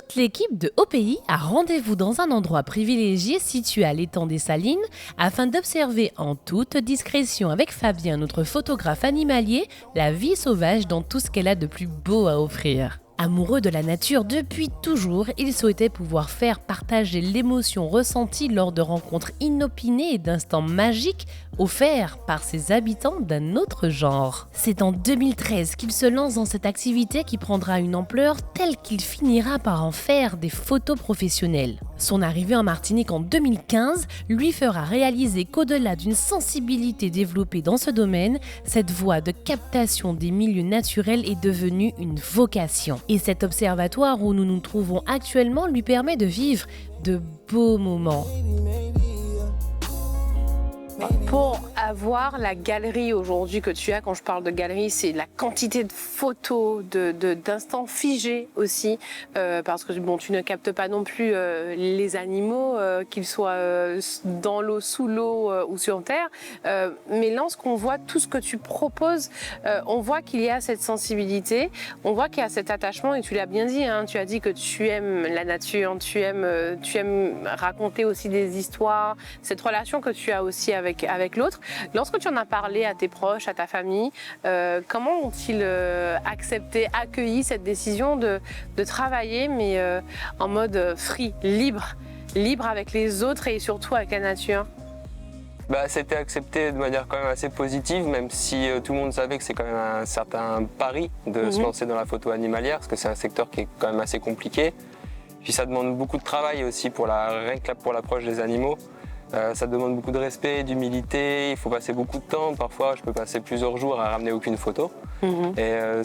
Toute l'équipe de OPI a rendez-vous dans un endroit privilégié situé à l'étang des Salines afin d'observer en toute discrétion avec Fabien, notre photographe animalier, la vie sauvage dans tout ce qu'elle a de plus beau à offrir. Amoureux de la nature depuis toujours, il souhaitait pouvoir faire partager l'émotion ressentie lors de rencontres inopinées et d'instants magiques offerts par ses habitants d'un autre genre. C'est en 2013 qu'il se lance dans cette activité qui prendra une ampleur telle qu'il finira par en faire des photos professionnelles. Son arrivée en Martinique en 2015 lui fera réaliser qu'au-delà d'une sensibilité développée dans ce domaine, cette voie de captation des milieux naturels est devenue une vocation. Et cet observatoire où nous nous trouvons actuellement lui permet de vivre de beaux moments. Pour avoir la galerie aujourd'hui que tu as, quand je parle de galerie, c'est la quantité de photos, d'instants figés aussi, parce que bon, tu ne captes pas non plus les animaux, qu'ils soient dans l'eau, sous l'eau ou sur terre, mais lorsqu'on voit tout ce que tu proposes, on voit qu'il y a cette sensibilité, on voit qu'il y a cet attachement, et tu l'as bien dit, hein, tu as dit que tu aimes la nature, tu aimes raconter aussi des histoires, cette relation que tu as aussi avec l'autre. Lorsque tu en as parlé à tes proches, à ta famille, comment ont-ils accepté, accueilli cette décision de travailler, mais en mode free, libre avec les autres et surtout avec la nature? C'était accepté de manière quand même assez positive, même si tout le monde savait que c'est quand même un certain pari de se lancer dans la photo animalière, parce que c'est un secteur qui est quand même assez compliqué. Puis ça demande beaucoup de travail aussi rien que pour l'approche des animaux. Ça demande beaucoup de respect, d'humilité, il faut passer beaucoup de temps. Parfois, je peux passer plusieurs jours à ramener aucune photo. Et en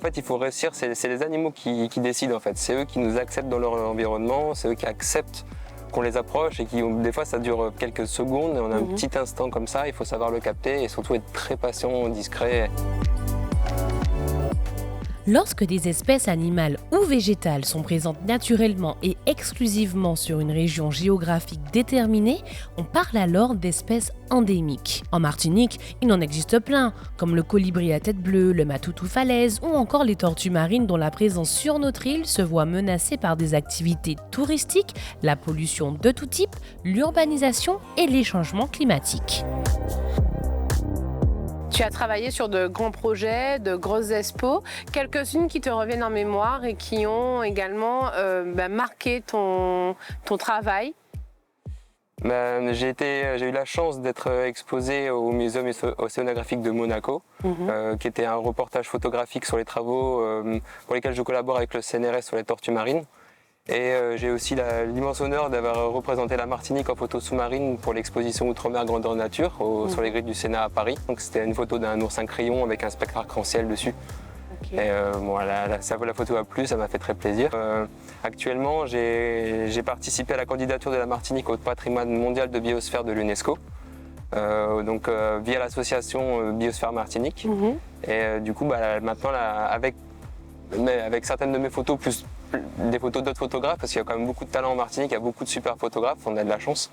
fait, il faut réussir, c'est les animaux qui décident en fait. C'est eux qui nous acceptent dans leur environnement, c'est eux qui acceptent qu'on les approche et des fois ça dure quelques secondes et on a un petit instant comme ça, il faut savoir le capter et surtout être très patient, discret. Lorsque des espèces animales ou végétales sont présentes naturellement et exclusivement sur une région géographique déterminée, on parle alors d'espèces endémiques. En Martinique, il en existe plein, comme le colibri à tête bleue, le matoutou falaise ou encore les tortues marines dont la présence sur notre île se voit menacée par des activités touristiques, la pollution de tout type, l'urbanisation et les changements climatiques. Tu as travaillé sur de grands projets, de grosses expos, quelques-unes qui te reviennent en mémoire et qui ont également marqué ton travail. J'ai eu la chance d'être exposé au Muséum océanographique de Monaco, qui était un reportage photographique sur les travaux pour lesquels je collabore avec le CNRS sur les tortues marines. Et j'ai aussi l'immense honneur d'avoir représenté la Martinique en photo sous-marine pour l'exposition Outre-mer Grandeur Nature sur les grilles du Sénat à Paris. Donc c'était une photo d'un oursin crayon avec un spectre arc-en-ciel dessus. Okay. Et la photo a plu, ça m'a fait très plaisir. Actuellement, j'ai participé à la candidature de la Martinique au patrimoine mondial de biosphère de l'UNESCO. Via l'association Biosphère Martinique. Et du coup, maintenant, avec certaines de mes photos, plus des photos d'autres photographes, parce qu'il y a quand même beaucoup de talent en Martinique, il y a beaucoup de super photographes, on a de la chance.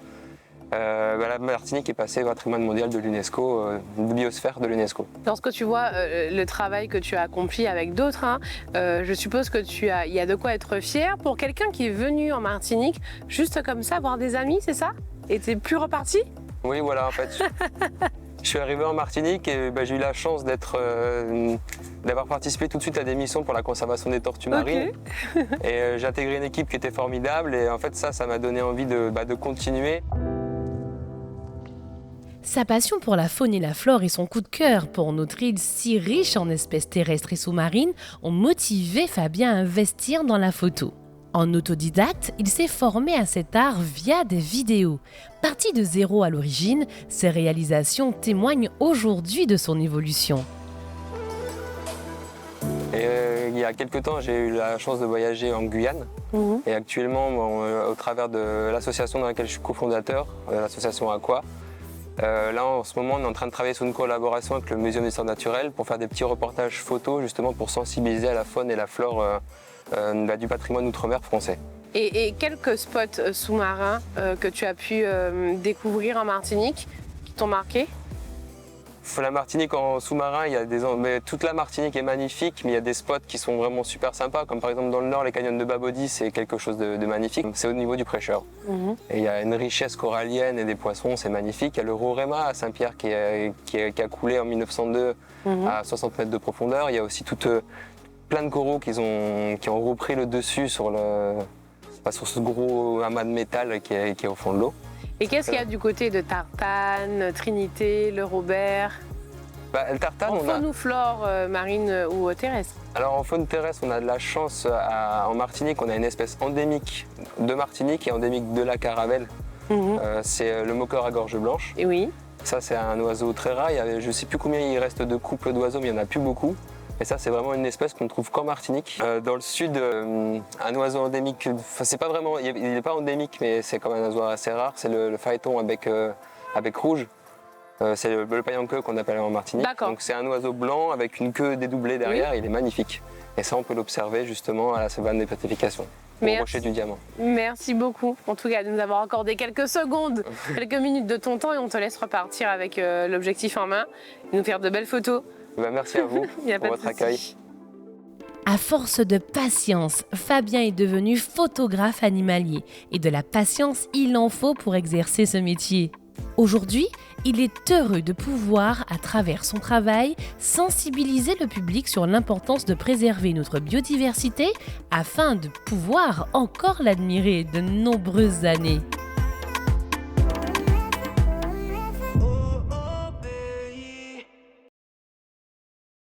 La Martinique est passée au patrimoine mondial de l'UNESCO, de biosphère de l'UNESCO. Lorsque tu vois le travail que tu as accompli avec d'autres, je suppose que il y a de quoi être fier pour quelqu'un qui est venu en Martinique, juste comme ça, voir des amis, c'est ça? Et t'es plus reparti? Oui, voilà, en fait. Je suis arrivé en Martinique et j'ai eu la chance d'avoir participé tout de suite à des missions pour la conservation des tortues marines. Et j'ai intégré une équipe qui était formidable et en fait ça m'a donné envie de continuer. Sa passion pour la faune et la flore et son coup de cœur pour notre île si riche en espèces terrestres et sous-marines ont motivé Fabien à investir dans la photo. En autodidacte, il s'est formé à cet art via des vidéos. Parti de zéro à l'origine, ses réalisations témoignent aujourd'hui de son évolution. Il y a quelques temps, j'ai eu la chance de voyager en Guyane. Et actuellement, au travers de l'association dans laquelle je suis cofondateur, l'association Aqua, là en ce moment on est en train de travailler sur une collaboration avec le Muséum d'histoire naturelle pour faire des petits reportages photos justement pour sensibiliser à la faune et la flore du patrimoine outre-mer français. Et quelques spots sous-marins que tu as pu découvrir en Martinique qui t'ont marqué? La Martinique en sous-marin, il y a mais toute la Martinique est magnifique, mais il y a des spots qui sont vraiment super sympas, comme par exemple dans le nord, les canyons de Babodi, c'est quelque chose de magnifique. C'est au niveau du prêcheur. Et il y a une richesse corallienne et des poissons, c'est magnifique. Il y a le Roraima à Saint-Pierre qui a coulé en 1902 à 60 mètres de profondeur. Il y a aussi plein de coraux qui ont repris le dessus sur ce gros amas de métal qui est au fond de l'eau. Et qu'est-ce qu'il y a du côté de Tartane, Trinité, le Robert? Le Tartane, en faune ou flore marine ou terrestre? Alors en faune terrestre, on a de la chance. En Martinique, on a une espèce endémique de Martinique et endémique de la Caravelle. C'est le moqueur à gorge blanche. Et oui. Ça, c'est un oiseau très rare. Je ne sais plus combien il reste de couples d'oiseaux, mais il n'y en a plus beaucoup. Et ça, c'est vraiment une espèce qu'on ne trouve qu'en Martinique. Dans le sud, un oiseau endémique, c'est pas vraiment, il n'est pas endémique, mais c'est quand même un oiseau assez rare. C'est le phaéton à bec rouge. C'est le paillanqueux qu'on appelle en Martinique. Donc c'est un oiseau blanc avec une queue dédoublée derrière. Il est magnifique. Et ça, on peut l'observer justement à la savane des pétrifications, au rocher du Diamant. Merci beaucoup, en tout cas, de nous avoir accordé quelques secondes, quelques minutes de ton temps, et on te laisse repartir avec l'objectif en main et nous faire de belles photos. Merci à vous pour votre accueil. À force de patience, Fabien est devenu photographe animalier. Et de la patience, il en faut pour exercer ce métier. Aujourd'hui, il est heureux de pouvoir, à travers son travail, sensibiliser le public sur l'importance de préserver notre biodiversité afin de pouvoir encore l'admirer de nombreuses années.